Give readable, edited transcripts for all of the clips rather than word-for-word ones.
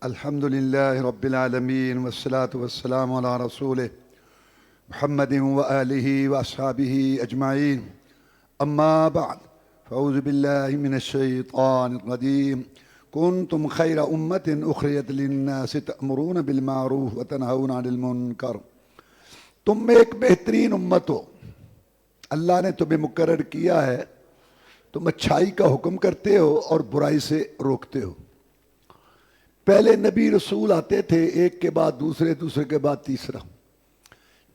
الحمد لله رب العالمين والصلاة والسلام على رسوله محمد وآله وأصحابه أجمعين أما بعد فأعوذ بالله من الشيطان الرجيم كنتم خير أمة أخرجت للناس تأمرون بالمعروف وتنهون عن المنكر. تم ایک بہترین امت ہو. اللہ نے تمہیں مقرر کیا ہے. تم اچھائی کا حکم کرتے ہو اور برائی سے روکتے ہو. پہلے نبی رسول آتے تھے، ایک کے بعد دوسرے، دوسرے کے بعد تیسرا.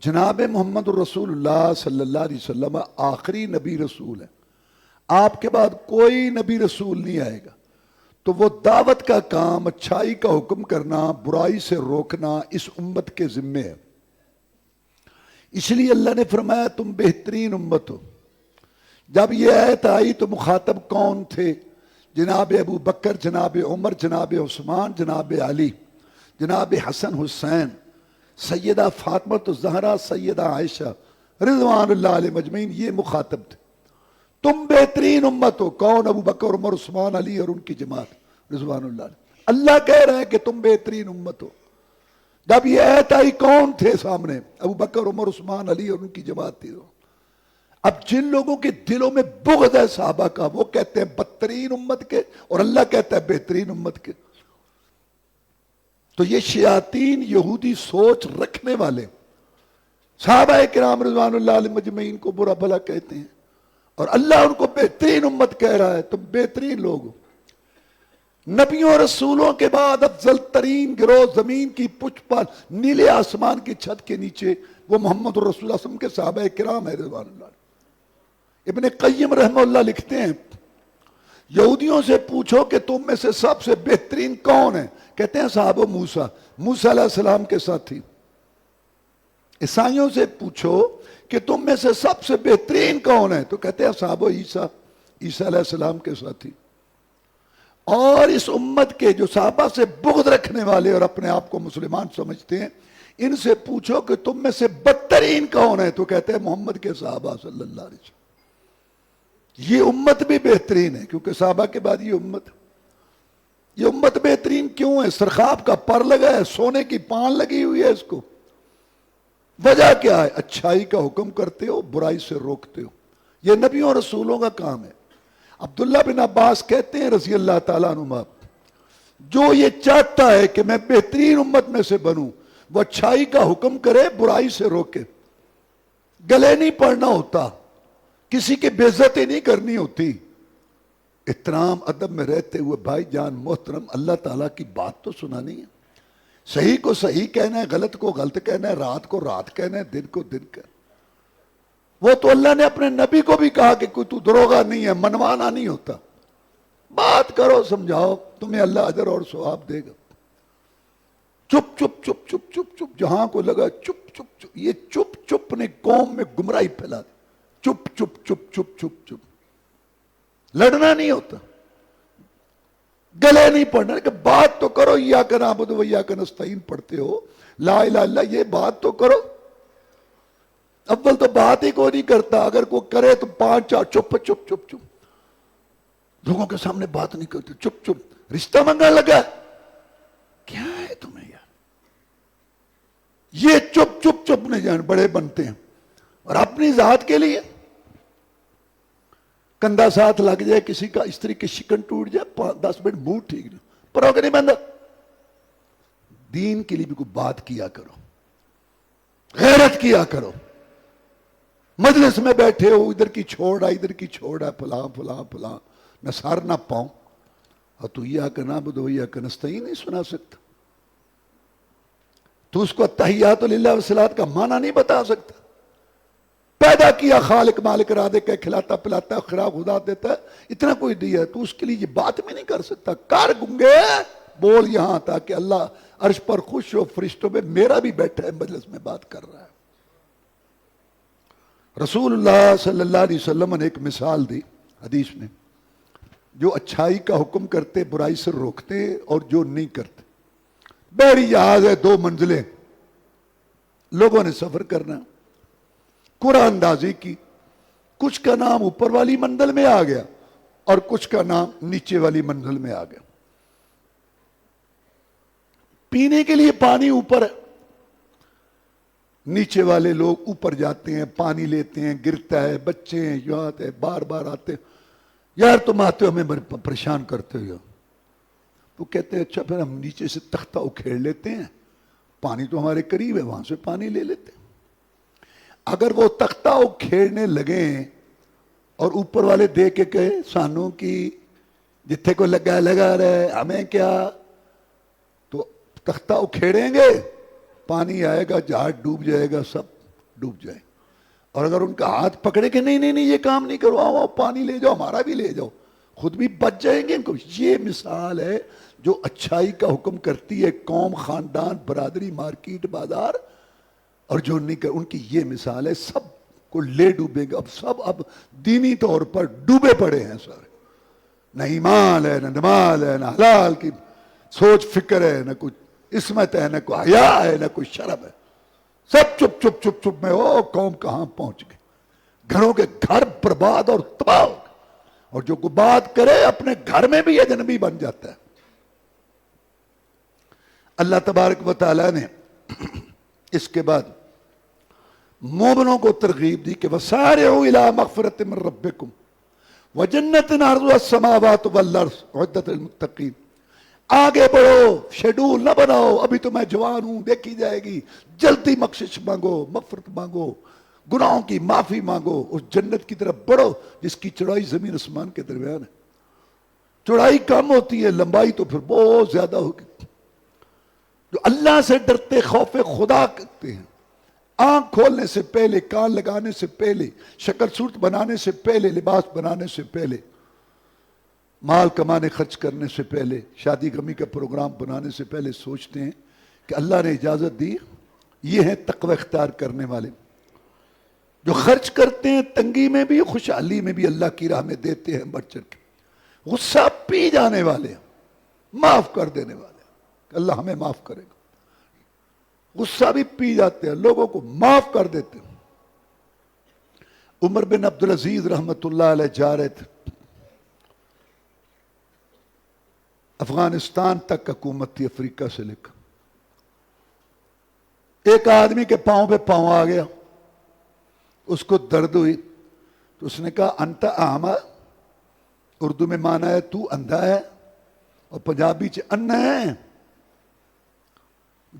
جناب محمد رسول اللہ صلی اللہ علیہ وسلم آخری نبی رسول ہے. آپ کے بعد کوئی نبی رسول نہیں آئے گا. تو وہ دعوت کا کام، اچھائی کا حکم کرنا، برائی سے روکنا اس امت کے ذمے ہے. اس لیے اللہ نے فرمایا تم بہترین امت ہو. جب یہ آیت آئی تو مخاطب کون تھے؟ جناب ابو بکر، جناب عمر، جناب عثمان، جناب علی، جناب حسن حسین، سیدہ فاطمہ الزہرا، سیدہ عائشہ رضوان اللہ علیہ مجمعین. یہ مخاطب تھے. تم بہترین امت ہو. کون؟ ابو بکر، عمر، عثمان، علی اور ان کی جماعت رضوان اللہ علیہ. اللہ کہہ رہا ہے کہ تم بہترین امت ہو. جب یہ آیت آئی کون تھے سامنے؟ ابو بکر، عمر، عثمان، علی اور ان کی جماعت تھی. اب جن لوگوں کے دلوں میں بغض ہے صحابہ کا، وہ کہتے ہیں بدترین امت کے، اور اللہ کہتا ہے بہترین امت کے. تو یہ شیاطین یہودی سوچ رکھنے والے صحابہ کرام رضوان اللہ علیہ مجمعین کو برا بھلا کہتے ہیں، اور اللہ ان کو بہترین امت کہہ رہا ہے. تم بہترین لوگ ہو. نبیوں اور رسولوں کے بعد افضل ترین گروہ زمین کی پچھ پر نیلے آسمان کی چھت کے نیچے وہ محمد رسول اللہ صلی اللہ علیہ وسلم کے صحابہ کرام ہے رضوان اللہ. ابن قیم رحمہ اللہ لکھتے ہیں یہودیوں سے پوچھو کہ تم میں سے سب سے بہترین کون ہے؟ کہتے ہیں صحابہ موسیٰ علیہ السلام کے ساتھی. عیسائیوں سے پوچھو کہ تم میں سے سب سے بہترین کون ہے؟ تو کہتے ہیں صحابہ عیسیٰ علیہ السلام کے ساتھی. اور اس امت کے جو صحابہ سے بغض رکھنے والے اور اپنے آپ کو مسلمان سمجھتے ہیں، ان سے پوچھو کہ تم میں سے بدترین کون ہے؟ تو کہتے ہیں محمد کے صحابہ صلی اللہ علیہ وسلم. یہ امت بھی بہترین ہے کیونکہ صحابہ کے بعد یہ امت بہترین کیوں ہے؟ سرخاب کا پر لگا ہے، سونے کی پان لگی ہوئی ہے اس کو. وجہ کیا ہے؟ اچھائی کا حکم کرتے ہو، برائی سے روکتے ہو. یہ نبیوں اور رسولوں کا کام ہے. عبداللہ بن عباس کہتے ہیں رضی اللہ تعالیٰ عنہما، جو یہ چاہتا ہے کہ میں بہترین امت میں سے بنوں، وہ اچھائی کا حکم کرے، برائی سے روکے. گلے نہیں پڑنا ہوتا، کسی کی بے عزتی نہیں کرنی ہوتی. احترام ادب میں رہتے ہوئے بھائی جان محترم اللہ تعالیٰ کی بات تو سنانی ہے. صحیح کو صحیح کہنا ہے، غلط کو غلط کہنا ہے، رات کو رات کہنا ہے، دن کو دن کہنا ہے. وہ تو اللہ نے اپنے نبی کو بھی کہا کہ کوئی تو دروغہ نہیں ہے، منوانا نہیں ہوتا. بات کرو، سمجھاؤ، تمہیں اللہ اجر اور ثواب دے گا. چپ چپ چپ چپ چپ چپ، جہاں کو لگا چپ چپ چپ. یہ چپ چپ نے قوم میں گمراہی پھیلا دی. چپ چپ چپ چپ چپ چپ. لڑنا نہیں ہوتا، گلے نہیں پڑنا کہ بات تو کرو. ایاک نعبد و ایاک نستعین پڑھتے ہو، لا الہ الا اللہ، یہ بات تو کرو. اول تو بات ہی کوئی نہیں کرتا، اگر کوئی کرے تو 5-4 چپ چپ چپ چپ. لوگوں کے سامنے بات نہیں کرتے، چپ چپ. رشتہ منگا لگا، کیا ہے تمہیں یار؟ یہ چپ چپ چپ نہیں جان بڑے بنتے ہیں. اور اپنی ذات کے لیے کندھا ساتھ لگ جائے کسی کا، استری کی شکن ٹوٹ جائے، 10 منٹ منہ ٹھیک نہیں، پروگ نہیں بندہ. دین کے لیے بھی کوئی بات کیا کرو، غیرت کیا کرو. مجلس میں بیٹھے ہو، ادھر کی چھوڑا ادھر کی چھوڑا، فلاں فلاں فلاں، میں سار نہ پاؤں. اور تو ایاک نعبد و ایاک نستعین نہیں سنا سکتا؟ تو اس کو التحیات للہ والصلاۃ کا معنی نہیں بتا سکتا؟ پیدا کیا خالق مالک ارادے کا، کھلاتا پلاتا خدا خدا دیتا ہے، اتنا کوئی دیا ہے، تو اس کے لیے یہ بات بھی نہیں کر سکتا؟ کر گنگے، بول یہاں تاکہ اللہ عرش پر خوش ہو، فرشتوں میں میرا بھی بیٹھا ہے، مجلس میں بات کر رہا ہے. رسول اللہ صلی اللہ علیہ وسلم نے ایک مثال دی حدیث میں، جو اچھائی کا حکم کرتے، برائی سے روکتے، اور جو نہیں کرتے. بحری جہاز ہے، 2 منزلیں، لوگوں نے سفر کرنا، قرآن اندازی کی. کچھ کا نام اوپر والی منزل میں آ گیا اور کچھ کا نام نیچے والی منزل میں آ گیا. پینے کے لیے پانی اوپر ہے، نیچے والے لوگ اوپر جاتے ہیں، پانی لیتے ہیں، گرتا ہے، بچے ہیں، یوں آتے ہیں، بار بار آتے ہیں، یار تم آتے ہو ہمیں پریشان کرتے ہو۔ تو کہتے ہیں اچھا پھر ہم نیچے سے تختہ اکھیڑ لیتے ہیں، پانی تو ہمارے قریب ہے، وہاں سے پانی لے لیتے ہیں۔ اگر وہ تختہ اکھیڑنے لگیں اور اوپر والے دے کے کہے سانوں کی جتھے کو لگا لگا رہے ہمیں کیا، تو تختہ اکھیڑیں گے، پانی آئے گا، جہاز ڈوب جائے گا، سب ڈوب جائے۔ اور اگر ان کا ہاتھ پکڑے کہ نہیں نہیں نہیں یہ کام نہیں کرو، آؤ پانی لے جاؤ، ہمارا بھی لے جاؤ، خود بھی بچ جائیں گے ان کو۔ یہ مثال ہے جو اچھائی کا حکم کرتی ہے قوم، خاندان، برادری، مارکیٹ، بازار، اور جو نہیں کر ان کی یہ مثال ہے، سب کو لے ڈوبے گا۔ اب سب اب دینی طور پر ڈوبے پڑے ہیں سارے، نہ ایمان ہے، نہ نماز ہے، نہ حلال کی سوچ فکر ہے، نہ کچھ عصمت ہے، نہ کوئی حیا ہے، نہ کوئی شرم ہے، سب چپ چپ چپ چپ میں ہو۔ قوم کہاں پہنچ گئی، گھروں کے گھر برباد اور تباہ ہو گئے، اور جو کوئی بات کرے اپنے گھر میں بھی اجنبی بن جاتا ہے۔ اللہ تبارک و تعالیٰ نے اس کے بعد مومنوں کو ترغیب دی کہ وَسَارِعُوا إِلَىٰ مَغْفِرَةٍ مِّن رَبِّكُمْ وَجَنَّةٍ عَرْضُهَا السَّمَاوَاتُ وَالْأَرْضُ أُعِدَّتْ لِلْمُتَّقِينَ۔ آگے بڑھو، شیڈول نہ بناؤ، ابھی تو میں جوان ہوں، دیکھی جائے گی، جلدی بخشش مانگو، مغفرت مانگو، گناہوں کی معافی مانگو، اس جنت کی طرف بڑھو جس کی چوڑائی زمین آسمان کے درمیان ہے۔ چوڑائی کم ہوتی ہے، لمبائی تو پھر بہت زیادہ ہوگی۔ جو اللہ سے ڈرتے، خوف خدا کرتے ہیں، آنکھ کھولنے سے پہلے، کان لگانے سے پہلے، شکل صورت بنانے سے پہلے، لباس بنانے سے پہلے، مال کمانے خرچ کرنے سے پہلے، شادی غمی کا پروگرام بنانے سے پہلے سوچتے ہیں کہ اللہ نے اجازت دی۔ یہ ہیں تقوی اختیار کرنے والے، جو خرچ کرتے ہیں تنگی میں بھی، خوشحالی میں بھی، اللہ کی راہ میں دیتے ہیں بڑھ چڑھ کے، غصہ پی جانے والے، معاف کر دینے والے، اللہ ہمیں معاف کرے گا۔ غصہ بھی پی جاتے ہیں، لوگوں کو معاف کر دیتے ہیں۔ عمر بن عبدالعزیز رحمت اللہ علیہ جا رہے تھے، افغانستان تک حکومت تھی، افریقہ سے لے کر۔ ایک آدمی کے پاؤں پہ پاؤں آ گیا، اس کو درد ہوئی، تو اس نے کہا انت اعمی، اردو میں مانا ہے تو اندھا ہے، اور پنجابی چ انا ہے۔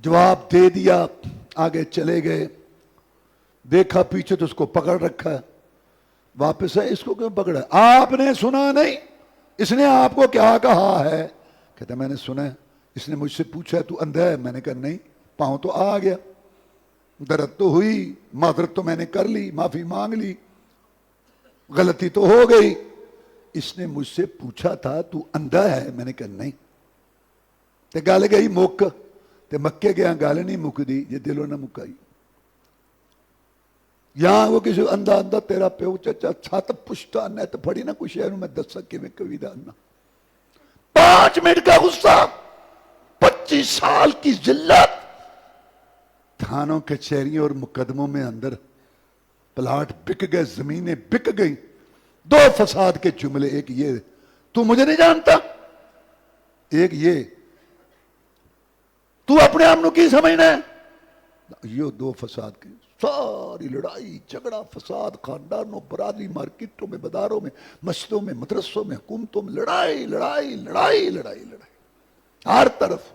جواب دے دیا، آگے چلے گئے، دیکھا پیچھے تو اس کو پکڑ رکھا ہے، واپس ہے، اس کو کیوں پکڑا؟ آپ نے سنا نہیں؟ اس نے آپ کو کیا کہا ہے؟ کہتا میں نے سنا ہے، اس نے مجھ سے پوچھا تو اندھا ہے، میں نے کہا نہیں، پاؤں تو آ گیا، درد تو ہوئی، معذرت تو میں نے کر لی، معافی مانگ لی، غلطی تو ہو گئی۔ اس نے مجھ سے پوچھا تھا تو اندھا ہے، میں نے کہا نہیں، تے گل گئی مک، تے مکے گیا گل نہیں مک دی جی دلوں نہ مکائی۔ یہاں وہ کسی اندھا اندھا تیرا پیو چچا چھت پشتا نیت پھڑی نہ کچھ ہے میں دس سکے میں کوئی داننا۔ 5 منٹ کا غصہ، 25 سال کی ذلت، تھانوں کچہریوں اور مقدموں میں اندر پلاٹ بک گئے، زمینیں بک گئیں، 2 فساد کے جملے، ایک یہ تو مجھے نہیں جانتا، ایک یہ تو اپنے آپ نو کی سمجھنا ہے۔ یہ 2 فساد کے ساری لڑائی جھگڑا فساد، خاندانوں، برادری، مارکیٹوں میں، بازاروں میں، مسجدوں میں، مدرسوں میں، حکومتوں میں، لڑائی لڑائی لڑائی لڑائی لڑائی ہر طرف۔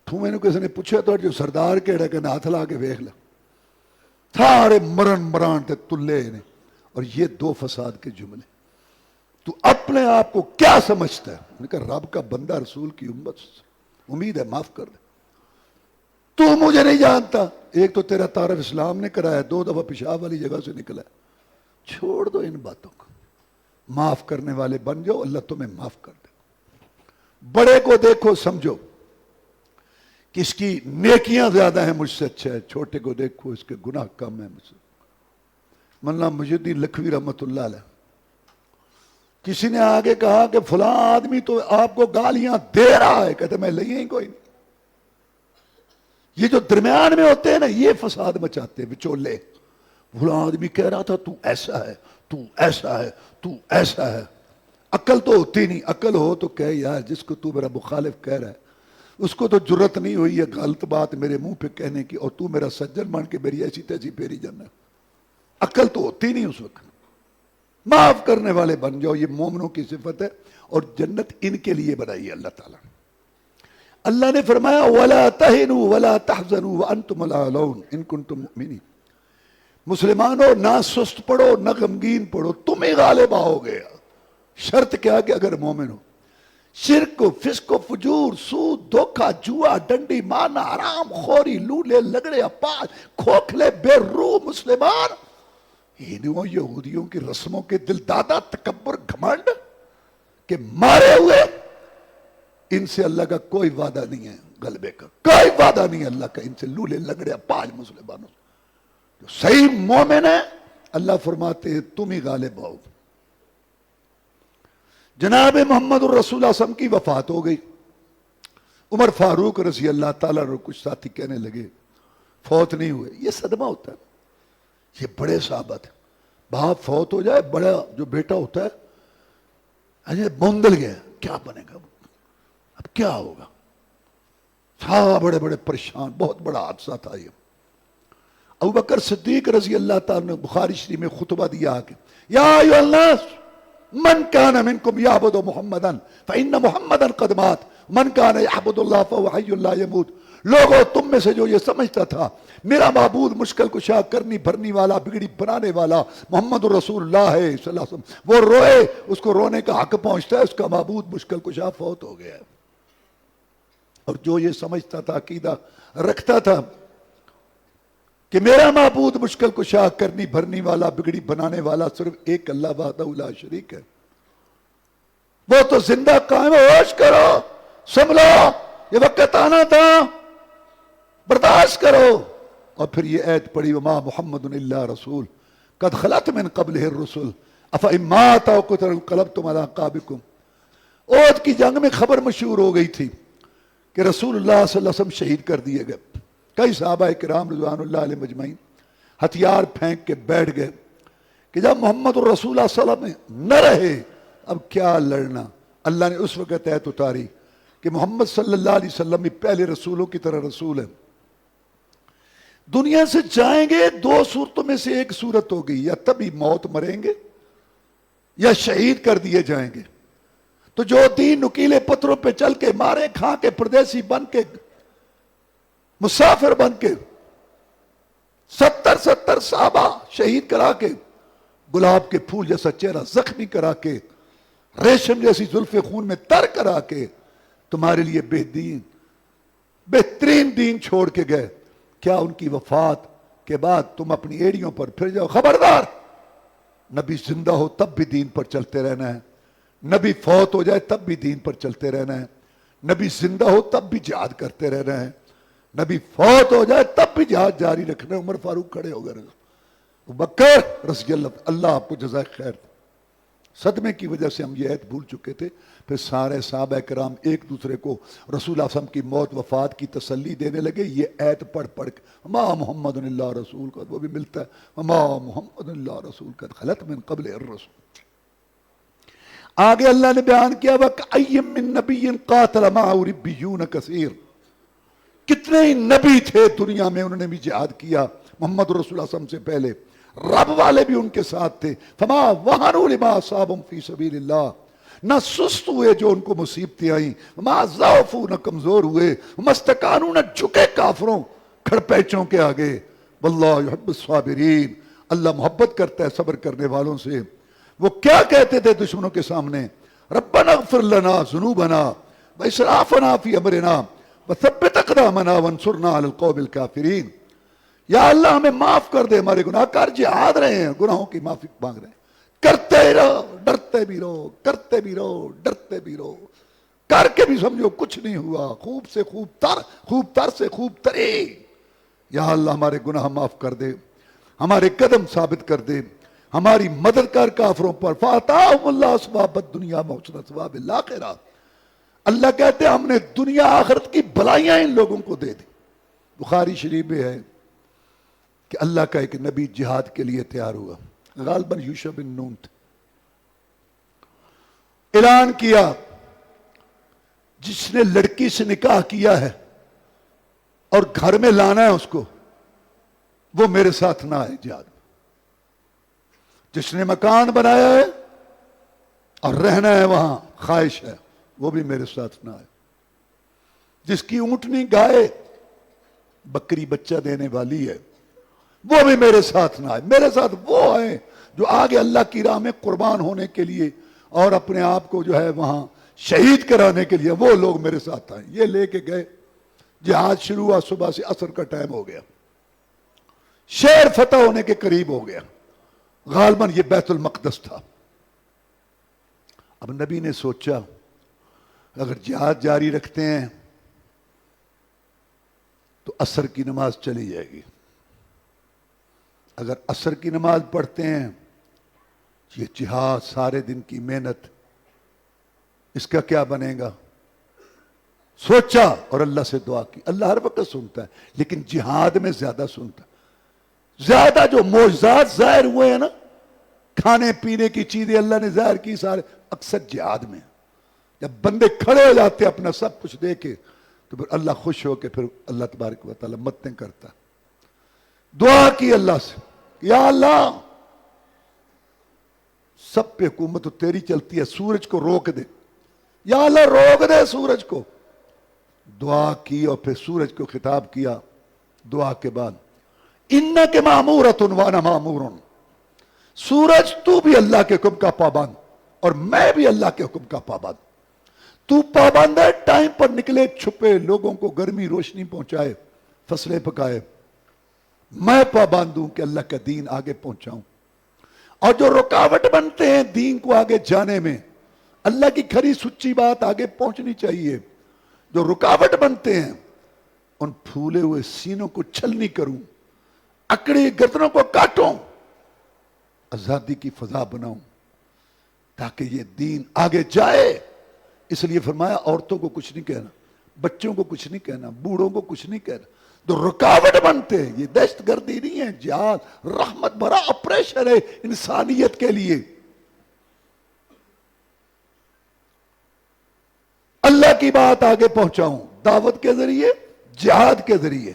تو میں نے کسی نے پوچھا تو جو سردار کہڑا کہ ہاتھ لا کے ویکھ لے، سارے مرن مران تے تلے نے، اور یہ 2 فساد کے جملے۔ تو اپنے آپ کو کیا سمجھتا ہے؟ میں نے کہا رب کا بندہ، رسول کی امت، امید ہے معاف کر دے۔ تو مجھے نہیں جانتا، ایک تو تیرا تعارف اسلام نے کرایا، 2 دفعہ پیشاب والی جگہ سے نکلا ہے۔ چھوڑ دو ان باتوں کو، معاف کرنے والے بن جاؤ، اللہ تمہیں معاف کر دے۔ بڑے کو دیکھو سمجھو کہ اس کی نیکیاں زیادہ ہیں مجھ سے اچھا ہے، چھوٹے کو دیکھو اس کے گناہ کم ہیں مجھ سے۔ مولانا محی لکھوی رحمت اللہ علیہ، کسی نے آگے کہا کہ فلاں آدمی تو آپ کو گالیاں دے رہا ہے، کہتے میں لئے ہی کوئی نہیں۔ یہ جو درمیان میں ہوتے ہیں نا، یہ فساد مچاتے ہیں وچولے۔ فلاں آدمی کہہ رہا تھا تو ایسا ہے، تو ایسا ہے، تو ایسا ہے۔ عقل تو ہوتی نہیں، عقل ہو تو کہے یار جس کو تو میرا مخالف کہہ رہا ہے اس کو تو جرت نہیں ہوئی ہے غلط بات میرے منہ پہ کہنے کی، اور تو میرا سجن بن کے میری ایسی تیسی پھیری جانا۔ عقل تو ہوتی نہیں اس وقت۔ معاف کرنے والے بن جاؤ، یہ مومنوں کی صفت ہے، اور جنت ان کے لیے بنائی ہے اللہ تعالیٰ۔ اللہ نے فرمایا وَلَا تَهِنُوا وَلَا تَحْزَنُوا وَأَنْتُمُ الْأَعْلَوْنَ إِن كُنتُم مُؤْمِنِينَ۔ مسلمانوں نہ سست پڑو نہ غمگین پڑو، تم ہی غالب آؤ گے۔ شرط کیا کہ اگر مومن ہو۔ شرک و فسق و فجور، سود، دھوکہ، جوا، ڈنڈی مارنا، حرام خوری، لولے لگڑے، اپاج، کھوکھلے، بے روح مسلمان، ہندوؤں یہودیوں کی رسموں کے دل دادا تکبر گھمنڈ کہ مارے ہوئے، ان سے اللہ کا کوئی وعدہ نہیں ہے غلبے کا، کوئی وعدہ نہیں ہے اللہ کا ان سے، لولے لگڑے اپاج مسلمانوں سے۔ جو صحیح مومن ہے اللہ فرماتے ہیں تم ہی غالب آؤ۔ جناب محمد الرسول صلی اللہ علیہ وسلم کی وفات ہو گئی۔ عمر فاروق رضی اللہ تعالیٰ عنہ، کچھ ساتھی کہنے لگے فوت نہیں ہوئے، یہ صدمہ ہوتا ہے، یہ بڑے صحابہ تھے، باپ فوت ہو جائے، بڑا جو بیٹا ہوتا ہے اجے بوندل گیا، کیا بنے گا، اب کیا ہوگا، تھا بڑے بڑے پریشان، بہت بڑا حادثہ تھا یہ۔ ابوبکر صدیق رضی اللہ تعالیٰ نے بخاری شریف میں خطبہ دیا کہ یا ایھا الناس من کان منکم یعبد محمدا فإن محمدا قد مات من کان یعبد اللہ فهو حی لا یموت۔ لوگوں تم میں سے جو یہ سمجھتا تھا میرا معبود مشکل کشا، کرنی بھرنی والا، بگڑی بنانے والا محمد الرسول اللہ ہے صلی اللہ علیہ وسلم، وہ روئے، اس کو رونے کا حق پہنچتا ہے، اس کا معبود مشکل کشا فوت ہو گیا ہے۔ اور جو یہ سمجھتا تھا، عقیدہ رکھتا تھا کہ میرا معبود مشکل کشا، کرنی بھرنی والا، بگڑی بنانے والا صرف ایک اللہ وحدہ لا شریک ہے، وہ تو زندہ قائم، ہوش کرو، سنبھلو، یہ وقت آنا تھا، برداشت کرو۔ اور پھر یہ آیت پڑھی وما محمد الا رسول قد خلت من قبلہ الرسل افإن مات او قتل انقلبتم علی اعقابکم۔ احد کی جنگ میں خبر مشہور ہو گئی تھی کہ رسول اللہ صلی اللہ علیہ وسلم شہید کر دیے گئے۔ کئی صحابہ کرام رضوان اللہ علیہ مجمعین ہتھیار پھینک کے بیٹھ گئے کہ جب محمد الرسول صلی اللہ علیہ وسلم نہ رہے اب کیا لڑنا۔ اللہ نے اس وقت آیت اتاری کہ محمد صلی اللہ علیہ وسلم بھی پہلے رسولوں کی طرح رسول ہے، دنیا سے جائیں گے، دو صورتوں میں سے ایک صورت ہوگی، یا تبھی موت مریں گے یا شہید کر دیے جائیں گے۔ تو جو دین نکیلے پتھروں پہ چل کے، مارے کھا کے، پردیسی بن کے، مسافر بن کے، 70 صحابہ شہید کرا کے، گلاب کے پھول جیسا چہرہ زخمی کرا کے، ریشم جیسی زلف خون میں تر کرا کے تمہارے لیے بہترین دین چھوڑ کے گئے، کیا ان کی وفات کے بعد تم اپنی ایڑیوں پر پھر جاؤ؟ خبردار، نبی زندہ ہو تب بھی دین پر چلتے رہنا ہے، نبی فوت ہو جائے تب بھی دین پر چلتے رہنا ہے، نبی زندہ ہو تب بھی جہاد کرتے رہنا ہے، نبی فوت ہو جائے تب بھی جہاد جاری رکھنا ہے۔ عمر فاروق کھڑے ہو گئے، ابوبکر رضی اللہ آپ کو جزائے خیر۔ صدمے کی وجہ سے ہم یہ آیت بھول چکے تھے۔ پھر سارے صحابہ کرام ایک دوسرے کو رسول اللہ صلی اللہ علیہ وسلم کی موت وفات کی تسلی دینے لگے، یہ آیت پڑھ پڑھ کے وما محمد الا رسول کا، وہ بھی ملتا ہے وما محمد الا رسول کا خلت من قبل الرسول۔ آگے اللہ نے بیان کیا وَكَأَيٍّ مِّن نَبِيٍّ قَاتَلَ مَعَهُ رِبِّيُّونَ كَثِيرٌ، کتنے ہی نبی تھے دنیا میں، انہوں نے بھی جہاد کیا محمد رسول اللہ صلی اللہ علیہ وسلم سے پہلے، رب والے بھی ان کے ساتھ تھے۔ فما وہنوا لما اصابهم فی سبیل اللہ، نہ سست ہوئے جو ان کو مصیبتیں آئیں، وما ضعفوا، نہ کمزور ہوئے، وما استکانوا، نہ جھکے کافروں کھڑپیچوں کے آگے۔ واللہ یحب الصابرین، اللہ محبت کرتا ہے صبر کرنے والوں سے۔ وہ کیا کہتے تھے دشمنوں کے سامنے؟ ربنا اغفر لنا ذنوبنا واسرافنا فی امرنا وثبت اقدامنا وانصرنا علی القوم الکافرین۔ یا اللہ ہمیں معاف کر دے، ہمارے گناہ کار جہاد رہے ہیں، گناہوں کی معافی مانگ رہے ہیں، کرتے رہو، ڈرتے بھی رہو، کرتے بھی رہو، ڈرتے بھی رہو، کر کے بھی سمجھو کچھ نہیں ہوا، خوب سے خوب تر، خوب تر سے خوب تری۔ یا اللہ ہمارے گناہ معاف کر دے، ہمارے قدم ثابت کر دے، ہماری مدد کر کافروں پر۔ فَآتَاهُمُ اللَّهُ ثواب الدنیا وحسن ثواب الآخرہ، اللہ کہتے ہیں ہم نے دنیا آخرت کی بھلائیاں ان لوگوں کو دے دی۔ بخاری شریف میں ہے کہ اللہ کا ایک نبی جہاد کے لیے تیار ہوا، غالباً یوشع بن نون تھے، اعلان کیا جس نے لڑکی سے نکاح کیا ہے اور گھر میں لانا ہے اس کو، وہ میرے ساتھ نہ آئے جہاد میں۔ جس نے مکان بنایا ہے اور رہنا ہے وہاں، خواہش ہے، وہ بھی میرے ساتھ نہ آئے۔ جس کی اونٹنی گائے بکری بچہ دینے والی ہے، وہ بھی میرے ساتھ نہ آئے۔ میرے ساتھ وہ آئے جو آگے اللہ کی راہ میں قربان ہونے کے لیے اور اپنے آپ کو جو ہے وہاں شہید کرانے کے لیے، وہ لوگ میرے ساتھ آئے۔ یہ لے کے گئے، جہاد شروع ہوا، صبح سے عصر کا ٹائم ہو گیا، شہر فتح ہونے کے قریب ہو گیا۔ غالباً یہ بیت المقدس تھا۔ اب نبی نے سوچا اگر جہاد جاری رکھتے ہیں تو عصر کی نماز چلی جائے گی، اگر عصر کی نماز پڑھتے ہیں، یہ جہاد سارے دن کی محنت، اس کا کیا بنے گا؟ سوچا اور اللہ سے دعا کی۔ اللہ ہر وقت سنتا ہے لیکن جہاد میں زیادہ سنتا ہے۔ زیادہ جو معجزات ظاہر ہوئے ہیں نا، کھانے پینے کی چیزیں اللہ نے ظاہر کی، سارے اکثر جہاد میں۔ جب بندے کھڑے ہو جاتے اپنا سب کچھ دے کے، تو پھر اللہ خوش ہو کے پھر اللہ تبارک و تعالیٰ مددیں کرتا۔ دعا کی اللہ سے، یا اللہ سب پہ حکومت تو تیری چلتی ہے، سورج کو روک دے، یا اللہ روک دے سورج کو۔ دعا کی اور پھر سورج کو خطاب کیا۔ دعا کے بعد انک مامورۃ وانا مامور، سورج تو بھی اللہ کے حکم کا پابند اور میں بھی اللہ کے حکم کا پابند۔ تو پابند ہے، ٹائم پر نکلے، چھپے، لوگوں کو گرمی روشنی پہنچائے، فصلیں پکائے۔ میں پابند ہوں کہ اللہ کا دین آگے پہنچاؤں۔ اور جو رکاوٹ بنتے ہیں دین کو آگے جانے میں، اللہ کی کھری سچی بات آگے پہنچنی چاہیے، جو رکاوٹ بنتے ہیں ان پھولے ہوئے سینوں کو چھلنی کروں، اکڑی گردنوں کو کاٹوں، آزادی کی فضا بناؤں تاکہ یہ دین آگے جائے۔ اس لیے فرمایا عورتوں کو کچھ نہیں کہنا، بچوں کو کچھ نہیں کہنا، بوڑھوں کو کچھ نہیں کہنا۔ جو رکاوٹ بنتے ہیں، یہ دہشت گردی نہیں ہے، جہاد رحمت بھرا آپریشن ہے انسانیت کے لیے۔ اللہ کی بات آگے پہنچاؤں دعوت کے ذریعے، جہاد کے ذریعے،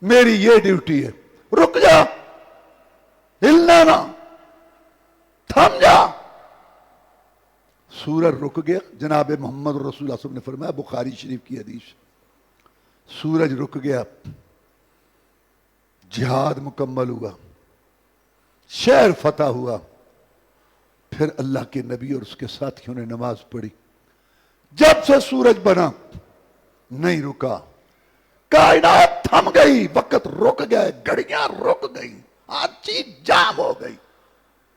میری یہ ڈیوٹی ہے۔ رک جا، ہلنا نہ، تھم جا۔ سورج رک گیا۔ جناب محمد رسول اللہ صلی اللہ علیہ وسلم نے فرمایا، بخاری شریف کی حدیث، سورج رک گیا، جہاد مکمل ہوا، شہر فتح ہوا۔ پھر اللہ کے نبی اور اس کے ساتھیوں نے نماز پڑھی۔ جب سے سورج بنا نہیں رکا، کائنات تھم گئی، وقت رک گئے، گھڑیاں رک گئی، ہر چیز جام ہو گئی۔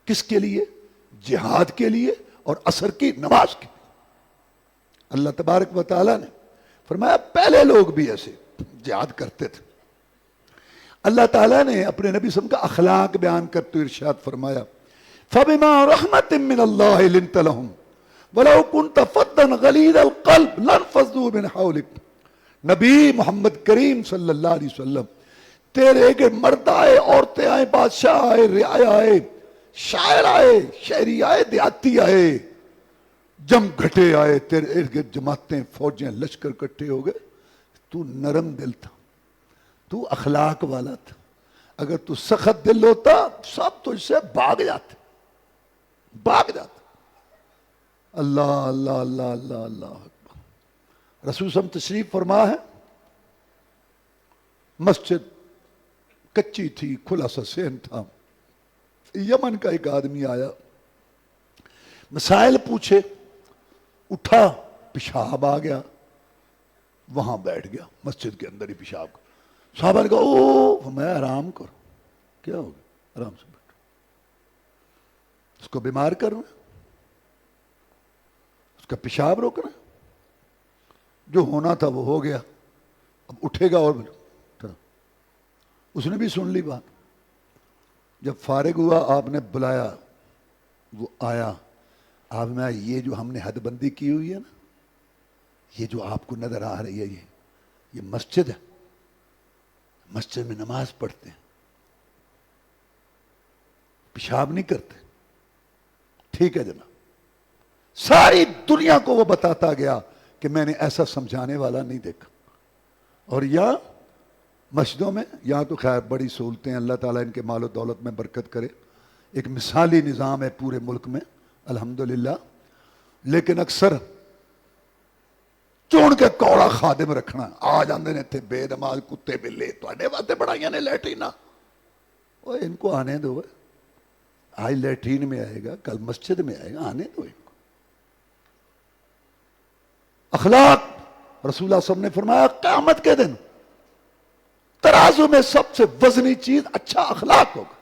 کس کے لیے؟ جہاد کے لیے اور عصر کی نماز کے لیے۔ اللہ تبارک و تعالیٰ نے فرمایا پہلے لوگ بھی ایسے جہاد کرتے تھے۔ اللہ تعالیٰ نے اپنے نبی صلی اللہ علیہ وسلم کا اخلاق بیان کرتے ہوئے ارشاد فرمایا، فَبِمَا رَحْمَةٍ مِّنَ اللَّهِ لِنْتَ لَهُمْ وَلَوْ كُنْتَ فَظًّا غَلِيظَ الْقَلْبِ لَانفَضُّوا مِنْ حَوْلِكَ۔ نبی محمد کریم صلی اللہ علیہ وسلم، تیرے کے مرد آئے، عورتیں آئے، بادشاہ آئے، رعایا آئے، شاعر آئے، شہری آئے، دیہاتی آئے، جم گھٹے آئے، تیرے ارد گرد جماعتیں، فوجیں، لشکر کٹھے ہو گئے، تو نرم دل تھا، تو اخلاق والا تھا۔ اگر تو سخت دل ہوتا سب تجھ سے بھاگ جاتے، بھاگ جاتے۔ اللہ اللہ اللہ اللہ اللہ اکبر۔ رسول صلی اللہ علیہ وسلم تشریف فرما ہے، مسجد کچی تھی، کھلا سا صحن تھا۔ یمن کا ایک آدمی آیا، مسائل پوچھے، اٹھا، پیشاب آ گیا، وہاں بیٹھ گیا، مسجد کے اندر ہی پیشاب کا۔ صحابہ نے کہا او، میں آرام کرو، کیا ہو گیا، آرام سے بیٹھو، اس کو بیمار کرنا، اس کا پیشاب روکنا، جو ہونا تھا وہ ہو گیا، اب اٹھے گا اور اس نے بھی سن لی بات۔ جب فارغ ہوا آپ نے بلایا، وہ آیا، آپ نے یہ جو ہم نے حد بندی کی ہوئی ہے نا، یہ جو آپ کو نظر آ رہی ہے، یہ مسجد ہے، مسجد میں نماز پڑھتے ہیں، پیشاب نہیں کرتے، ٹھیک ہے جناب۔ ساری دنیا کو وہ بتاتا گیا کہ میں نے ایسا سمجھانے والا نہیں دیکھا. اور یا مسجدوں میں یہاں تو خیر بڑی سہولتیں، اللہ تعالیٰ ان کے مال و دولت میں برکت کرے، ایک مثالی نظام ہے پورے ملک میں الحمدللہ. لیکن اکثر چون کے کوڑا خادم رکھنا، آ جاندے نے تھے بے نماز کتے بلے تواڈے واسطے بڑھائیاں نے لیٹرینا. اوے ان کو آنے دو، آج لیٹرین میں آئے گا کل مسجد میں آئے گا، آنے دو ان کو. اخلاق، رسول اللہ صلی اللہ علیہ وسلم نے فرمایا قیامت کے دن ترازو میں سب سے وزنی چیز اچھا اخلاق ہوگا.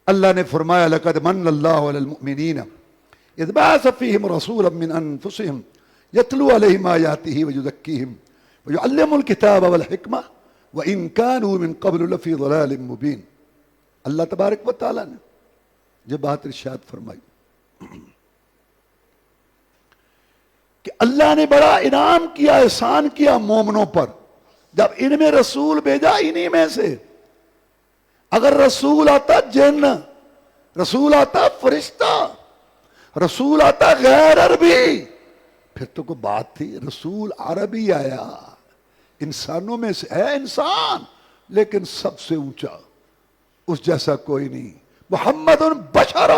اللہ نے فرمایا لقد من اللہ علی المؤمنین اذ بعث فیہم رسولا من انفسہم یتلو علیہم آیاتہ ویزکیہم ویعلمهم الکتاب والحکمہ وان کانوا من قبل لفی ضلال مبین. اللہ تبارک و تعالیٰ نے یہ بات ارشاد فرمائی کہ اللہ نے بڑا انعام کیا، احسان کیا مومنوں پر جب ان میں رسول بھیجا انہی میں سے. اگر رسول آتا جن، رسول آتا فرشتہ، رسول آتا غیر عربی، پھر تو کوئی بات تھی. رسول عربی آیا، انسانوں میں سے ہے انسان لیکن سب سے اونچا، اس جیسا کوئی نہیں. محمد بشر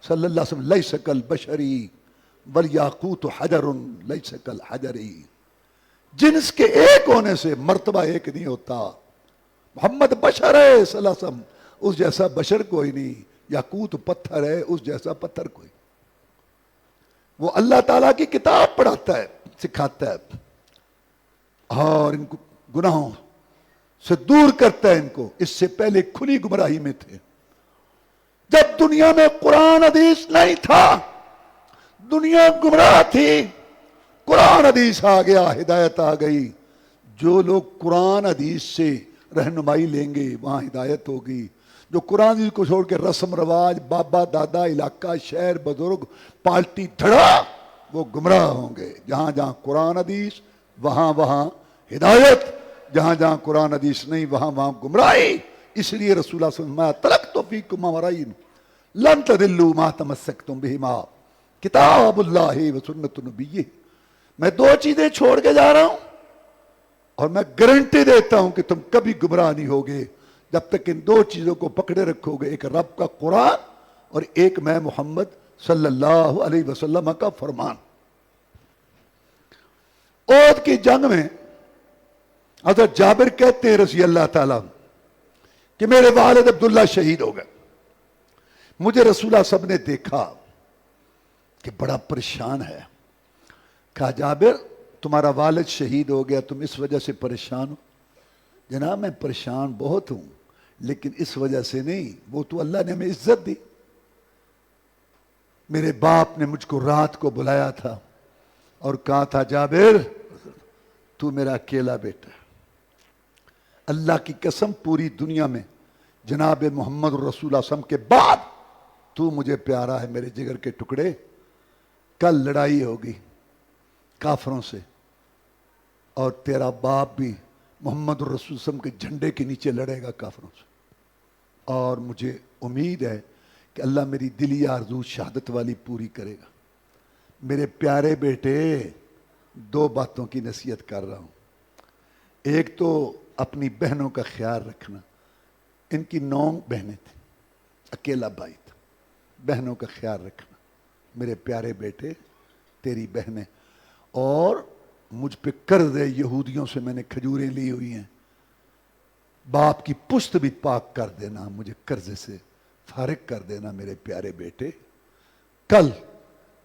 صلی اللہ علیہ وسلم لیس کالبشری والیاقوت حجر لیس کالحجری. جنس کے ایک ہونے سے مرتبہ ایک نہیں ہوتا. محمد بشر ہے صلی اللہ علیہ وسلم، اس جیسا بشر کوئی نہیں. یاقوت پتھر ہے، اس جیسا پتھر کوئی. وہ اللہ تعالیٰ کی کتاب پڑھاتا ہے، سکھاتا ہے اور ان کو گناہوں سے دور کرتا ہے. ان کو اس سے پہلے کھلی گمراہی میں تھے. جب دنیا میں قرآن حدیث نہیں تھا، دنیا گمراہ تھی، قرآن حدیث آ گیا، ہدایت آ گئی. جو لوگ قرآن حدیث سے رہنمائی لیں گے وہاں ہدایت ہوگی. جو قرآن حدیث کو چھوڑ کے رسم رواج، بابا دادا، علاقہ، شہر، بزرگ، پارٹی دھڑا، وہ گمراہ ہوں گے. جہاں جہاں قرآن حدیث وہاں وہاں ہدایت، جہاں جہاں قرآن حدیث نہیں وہاں وہاں گمراہی. اس لیے رسول اللہ صلی اللہ علیہ وسلم ترکت فیکم امرین لن تضلوا ما تمسکتم بہما کتاب اللہ و سنت نبیہ. میں دو چیزیں چھوڑ کے جا رہا ہوں اور میں گارنٹی دیتا ہوں کہ تم کبھی گمراہ نہیں ہوگے جب تک ان دو چیزوں کو پکڑے رکھو گے. ایک رب کا قرآن اور ایک میں محمد صلی اللہ علیہ وسلم کا فرمان. احد کی جنگ میں حضرت جابر کہتے ہیں رضی اللہ تعالیٰ کہ میرے والد عبداللہ شہید ہو گئے. مجھے رسول اللہ صلی اللہ علیہ وسلم نے دیکھا کہ بڑا پریشان ہے. کہا جابر تمہارا والد شہید ہو گیا، تم اس وجہ سے پریشان ہو؟ جناب میں پریشان بہت ہوں لیکن اس وجہ سے نہیں، وہ تو اللہ نے ہمیں عزت دی. میرے باپ نے مجھ کو رات کو بلایا تھا اور کہا تھا جابر تو میرا اکیلا بیٹا ہے. اللہ کی قسم پوری دنیا میں جناب محمد رسول اللہ صلی اللہ علیہ وسلم کے بعد تو مجھے پیارا ہے میرے جگر کے ٹکڑے. کل لڑائی ہوگی کافروں سے اور تیرا باپ بھی محمد رسول اللہ صلی اللہ علیہ وسلم کے جھنڈے کے نیچے لڑے گا کافروں سے. اور مجھے امید ہے کہ اللہ میری دلی آرزو شہادت والی پوری کرے گا. میرے پیارے بیٹے دو باتوں کی نصیحت کر رہا ہوں. ایک تو اپنی بہنوں کا خیال رکھنا. ان کی 9 بہنیں تھیں، اکیلا بھائی تھا. بہنوں کا خیال رکھنا. میرے پیارے بیٹے تیری بہنیں، اور مجھ پہ قرض ہے، یہودیوں سے میں نے کھجوریں لی ہوئی ہیں، باپ کی پشت بھی پاک کر دینا، مجھے قرض سے فارغ کر دینا. میرے پیارے بیٹے کل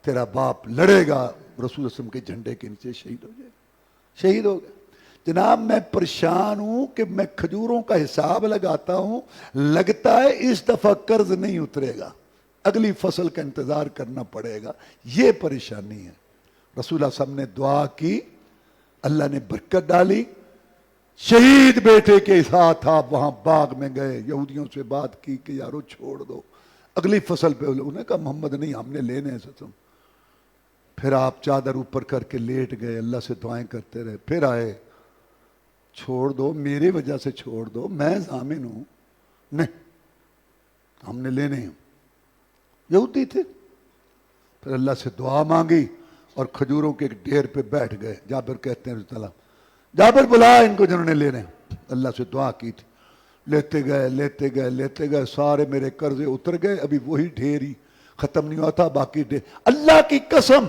تیرا باپ لڑے گا رسول اللہ صلی اللہ علیہ وسلم کے جھنڈے کے نیچے، شہید ہو جائے گا. شہید ہو گیا. جناب میں پریشان ہوں کہ میں کھجوروں کا حساب لگاتا ہوں، لگتا ہے اس دفعہ قرض نہیں اترے گا، اگلی فصل کا انتظار کرنا پڑے گا. یہ پریشانی ہے. رسول اللہ صلی اللہ علیہ وسلم نے دعا کی، اللہ نے برکت ڈالی. شہید بیٹے کے ساتھ آپ وہاں باغ میں گئے، یہودیوں سے بات کی کہ یارو چھوڑ دو اگلی فصل پہ. انہوں نے کہا محمد نہیں، ہم نے لینے ہیں تم. پھر آپ چادر اوپر کر کے لیٹ گئے، اللہ سے دعائیں کرتے رہے. پھر آئے، چھوڑ دو، میری وجہ سے چھوڑ دو، میں ضامن ہوں. نہیں ہم نے لینے ہیں. یہودی تھے. پھر اللہ سے دعا مانگی اور کھجوروں کے ایک ڈھیر پہ بیٹھ گئے. جابر کہتے ہیں رضی اللہ، جابر بلا ان کو جنہوں نے لینے. اللہ سے دعا کی تھی. لیتے گئے سارے میرے قرضے اتر گئے. ابھی وہی ڈھیر ہی ختم نہیں ہوتا، باقی ڈھیر. اللہ کی قسم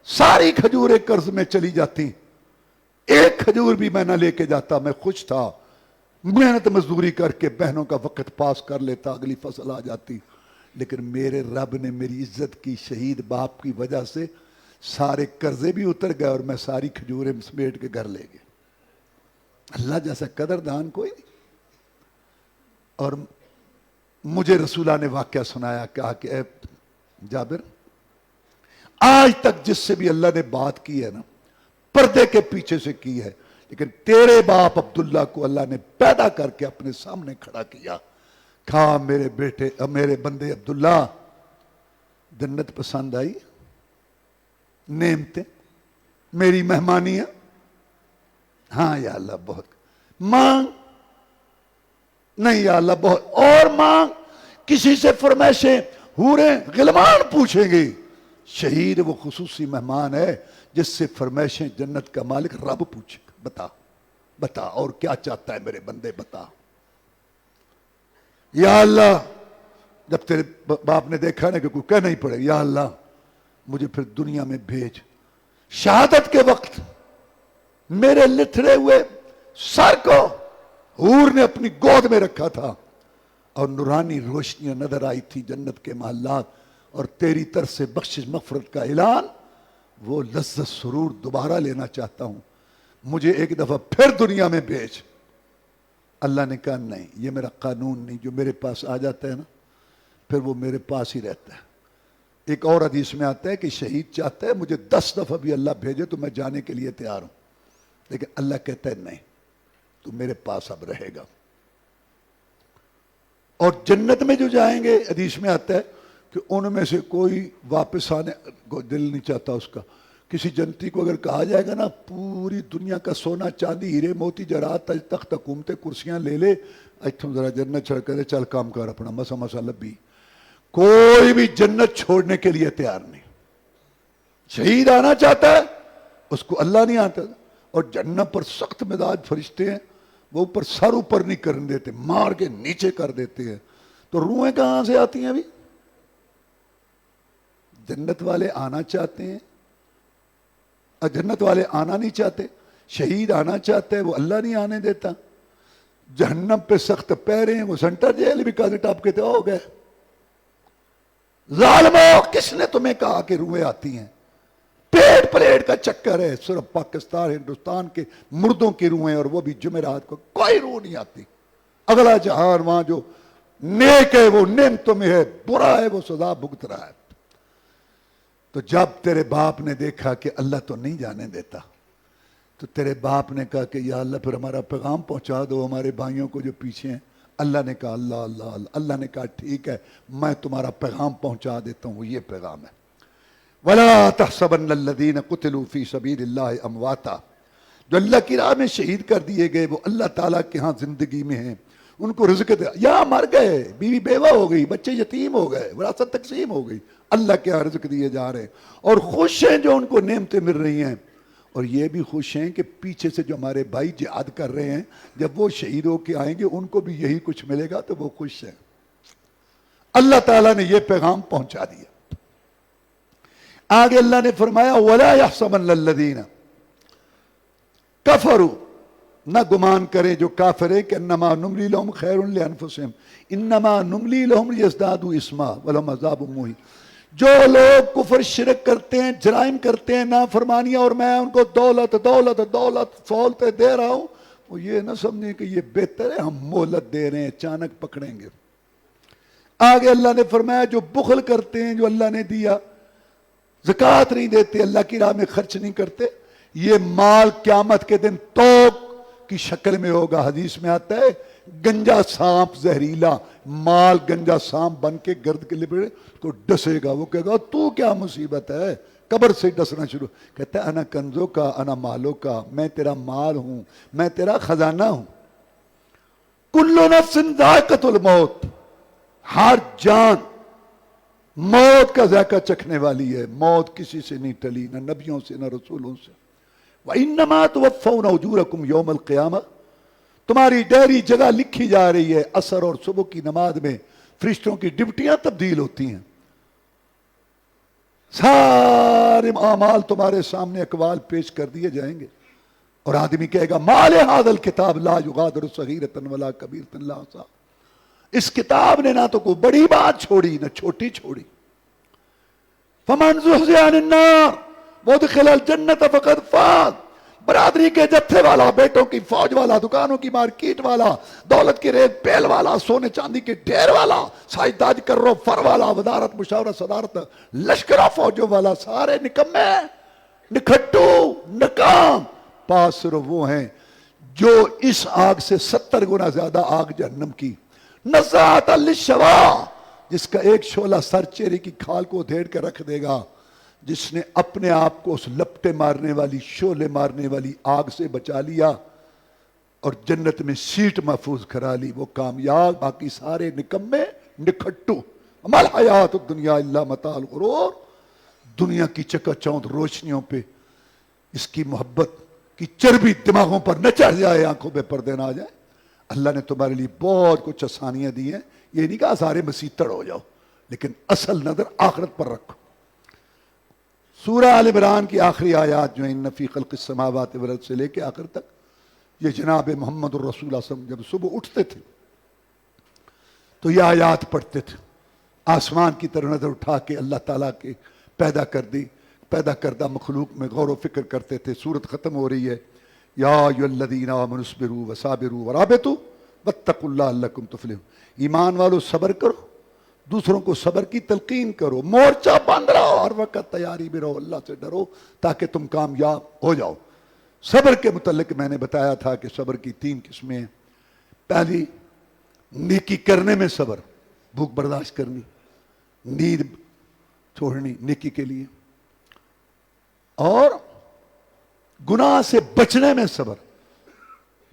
ساری کھجوریں قرض میں چلی جاتی، ایک کھجور بھی میں نہ لے کے جاتا. میں خوش تھا، محنت مزدوری کر کے بہنوں کا وقت پاس کر لیتا، اگلی فصل آ جاتی. لیکن میرے رب نے میری عزت کی، شہید باپ کی وجہ سے سارے قرضے بھی اتر گئے اور میں ساری کھجوریں سمیٹ کے گھر لے گئے. اللہ جیسا قدردان کوئی نہیں. اور مجھے رسولہ نے واقعہ سنایا، کہا کہ اے جابر، آج تک جس سے بھی اللہ نے بات کی ہے نا، پردے کے پیچھے سے کی ہے، لیکن تیرے باپ عبداللہ کو اللہ نے پیدا کر کے اپنے سامنے کھڑا کیا. کہا میرے بیٹے، میرے بندے عبداللہ، جنت پسند آئی؟ نعمتیں میری مہمانی ہے؟ ہاں یا اللہ بہت. مانگ؟ نہیں یا اللہ بہت. اور مانگ. کسی سے فرمائشیں حوریں غلمان پوچھیں گی. شہید وہ خصوصی مہمان ہے جس سے فرمائشیں جنت کا مالک رب پوچھے گا. بتا بتا اور کیا چاہتا ہے میرے بندے، بتا. یا اللہ، جب تیرے باپ نے دیکھا نا کہ کوئی کہہ نہیں پڑے، یا اللہ مجھے پھر دنیا میں بھیج. شہادت کے وقت میرے لتھڑے ہوئے سر کو حور نے اپنی گود میں رکھا تھا اور نورانی روشنیاں نظر آئی تھی جنت کے محلات، اور تیری طرف سے بخشش مغفرت کا اعلان. وہ لذت سرور دوبارہ لینا چاہتا ہوں، مجھے ایک دفعہ پھر دنیا میں بھیج. اللہ نے کہا نہیں، یہ میرا قانون نہیں. جو میرے پاس آ جاتا ہے نا پھر وہ میرے پاس ہی رہتا ہے. ایک اور حدیث میں آتا ہے کہ شہید چاہتا ہے مجھے 10 دفعہ بھی اللہ بھیجے تو میں جانے کے لیے تیار ہوں، لیکن اللہ کہتا ہے نہیں، تو میرے پاس اب رہے گا. اور جنت میں جو جائیں گے، حدیث میں آتا ہے کہ ان میں سے کوئی واپس آنے کو دل نہیں چاہتا اس کا. کسی جنتی کو اگر کہا جائے گا نا پوری دنیا کا سونا چاندی ہیرے موتی جرات تج تخت حکومتیں کرسیاں لے لے، اتھوں ذرا جنت چھڑ کر چل کام کر اپنا مسا مسا لبی، کوئی بھی جنت چھوڑنے کے لیے تیار نہیں. شہید آنا چاہتا ہے، اس کو اللہ نہیں آتا. اور جنت پر سخت مزاج فرشتے ہیں، وہ اوپر سر اوپر نہیں کرنے دیتے، مار کے نیچے کر دیتے ہیں. تو روحیں کہاں سے آتی ہیں ابھی؟ جنت والے آنا چاہتے ہیں، جنت والے آنا نہیں چاہتے. شہید آنا چاہتا ہے، وہ اللہ نہیں آنے دیتا. جہنم پہ سخت پیرے ہیں، وہ سنٹر جیل بھی کاغذ ٹاپ کے تو ہو گئے. ظالمو، کس نے تمہیں کہا کہ روحیں آتی ہیں؟ پیٹ پلیٹ کا چکر ہے. صرف پاکستان ہندوستان کے مردوں کی روحیں، اور وہ بھی جمعرات کو کوئی روح نہیں آتی. اگلا جہان وہاں جو نیک ہے وہ نعمتوں میں ہے، برا ہے وہ سزا بھگت رہا ہے. تو جب تیرے باپ نے دیکھا کہ اللہ تو نہیں جانے دیتا، تو تیرے باپ نے کہا کہ یا اللہ پھر ہمارا پیغام پہنچا دو ہمارے بھائیوں کو جو پیچھے ہیں. اللہ نے کہا اللہ اللہ اللہ. اللہ نے کہا ٹھیک ہے، میں تمہارا پیغام پہنچا دیتا ہوں. یہ پیغام ہے، وَلَا تَحْسَبَنَّ الَّذِينَ قُتِلُوا فِي سَبِيلِ اللَّهِ أَمْوَاتًا. جو اللہ کی راہ میں شہید کر دیے گئے وہ اللہ تعالیٰ کے ہاں زندگی میں ہیں، ان کو رزق دے. یا مر گئے، بیوی بیوہ ہو گئی، بچے یتیم ہو گئے، وراثت تقسیم ہو گئی، اللہ کے ہاں رزق دیے جا رہے ہیں. اور خوش ہیں جو ان کو نعمتیں مل رہی ہیں. اور یہ بھی خوش ہیں کہ پیچھے سے جو ہمارے بھائی جہاد کر رہے ہیں، جب وہ شہید ہو کے آئیں گے ان کو بھی یہی کچھ ملے گا، تو وہ خوش ہیں. اللہ تعالیٰ نے یہ پیغام پہنچا دیا. آگے اللہ نے فرمایا وَلَا يَحْسَبَنَّ الَّذِينَ كَفَرُوا، نہ گمان کریں جو کافر ہیں کہ انما نملی لہم خیر لانفسہم انما نملی لہم لیزدادوا اثما ولہم عذاب مہین. جو لوگ کفر شرک کرتے ہیں، جرائم کرتے ہیں، نافرمانیاں، اور میں ان کو دولت دولت دولت سہولتیں دے رہا ہوں، وہ یہ نہ سمجھیں کہ یہ بہتر ہے، ہم مہلت دے رہے ہیں، اچانک پکڑیں گے. آگے اللہ نے فرمایا جو بخل کرتے ہیں جو اللہ نے دیا، زکوٰۃ نہیں دیتے، اللہ کی راہ میں خرچ نہیں کرتے، یہ مال قیامت کے دن توق کی شکل میں ہوگا. حدیث میں آتا ہے گنجا سانپ زہریلا، مال گنجا سانپ بن کے گرد کے لپڑے تو ڈسے گا. وہ کہے گا تو کیا مصیبت ہے، قبر سے ڈسنا شروع. کہتا ہے انا کنزوں کا انا مالوں کا، میں تیرا مال ہوں، میں تیرا خزانہ ہوں. کل نفس ذائقۃ الموت، ہر جان موت کا ذائقہ چکھنے والی ہے، موت کسی سے نہیں ٹلی، نہ نبیوں سے نہ رسولوں سے۔ وَإِنَّمَا تُوَفَّوْنَ أُجُورَكُمْ يَوْمَ الْقِيَامَةِ، تمہاری ڈیری جگہ لکھی جا رہی ہے، عصر اور صبح کی نماز میں فرشتوں کی ڈیوٹیاں تبدیل ہوتی ہیں، سارے اعمال تمہارے سامنے اقوال پیش کر دیے جائیں گے، اور آدمی کہے گا مَا لِهَذَا الْكِتَابِ لَا يُغَادِرُ صَغِيرَةً وَلَا كَبِيرَةً إِلَّا أَحْصَاهَا، اس کتاب نے نہ تو کوئی بڑی بات چھوڑی نہ چھوٹی چھوڑی۔ فَمَنْ زُحْزِحَ عَنِ النَّارِ وَأُدْخِلَ الْجَنَّةَ فَقَدْ فَازَ، برادری کے جتھے والا، بیٹوں کی فوج والا، دکانوں کی مارکیٹ والا، دولت کی ریت پیل والا، سونے چاندی کے ڈھیر والا، سائیداج کرو فر والا، وزارت مشاورت صدارت لشکرہ فوجوں والا، سارے نکمے، نکھٹو، نکام۔ پاس صرف وہ ہیں جو اس آگ سے 70 گنا زیادہ آگ جہنم کی، نزاعۃ للشوا، جس کا ایک شعلہ سر چہرے کی کھال کو ادھیڑ کے رکھ دے گا، جس نے اپنے آپ کو اس لپٹے مارنے والی، شعلے مارنے والی آگ سے بچا لیا اور جنت میں سیٹ محفوظ کرا لی، وہ کامیاب، باقی سارے نکمے، نکھٹو۔ وما الحیات الدنیا الا متاع الغرور، دنیا کی چکا چوند روشنیوں پہ اس کی محبت کی چربی دماغوں پر نہ چڑھ جائے، آنکھوں پہ پردے نہ آ جائے۔ اللہ نے تمہارے لیے بہت کچھ آسانیاں دی ہیں، یہ نہیں کہا سارے مسیتڑ ہو جاؤ، لیکن اصل نظر آخرت پر رکھو۔ سورہ آل عمران کی آخری آیات جو ہیں ان فی خلق السماوات والارض سے لے کے آخر تک، یہ جناب محمد الرسول صلی اللہ علیہ وسلم جب صبح اٹھتے تھے تو یہ آیات پڑھتے تھے، آسمان کی طرف نظر اٹھا کے اللہ تعالیٰ کے پیدا کردہ مخلوق میں غور و فکر کرتے تھے۔ سورت ختم ہو رہی ہے، یا ایھا الذین آمنوا اصبروا وصابروا ورابطوا واتقوا اللہ لعلکم تفلحون، ایمان والو صبر کرو، دوسروں کو صبر کی تلقین کرو، مورچہ بند رہو، ہر وقت تیاری میں رہو، اللہ سے ڈرو تاکہ تم کامیاب ہو جاؤ۔ صبر کے متعلق میں نے بتایا تھا کہ صبر کی 3 قسمیں ہیں۔ پہلی، نیکی کرنے میں صبر، بھوک برداشت کرنی، نیند چھوڑنی نیکی کے لیے، اور گناہ سے بچنے میں صبر،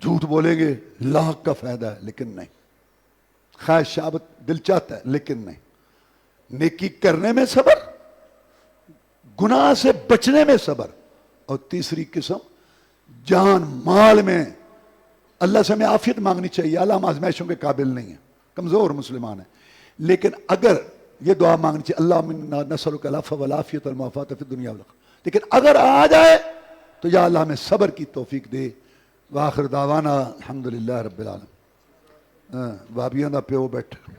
جھوٹ بولیں گے لاکھ کا فائدہ ہے لیکن نہیں، خواہش شابت دل چاہتا ہے لیکن نہیں، نیکی کرنے میں صبر، گناہ سے بچنے میں صبر، اور تیسری قسم جان مال میں اللہ سے ہمیں عافیت مانگنی چاہیے، اللہ ہم آزمائشوں کے قابل نہیں ہیں، کمزور مسلمان ہیں، لیکن اگر یہ دعا مانگنی چاہیے اللہ منا نسألک العفو والعافیۃ والمعافاۃ فی الدنیا والآخرہ، لیکن اگر آ جائے تو یا اللہ ہمیں صبر کی توفیق دے۔ وآخر دعوانا الحمدللہ رب العالمین۔ وابیاں دا پیو بیٹھا،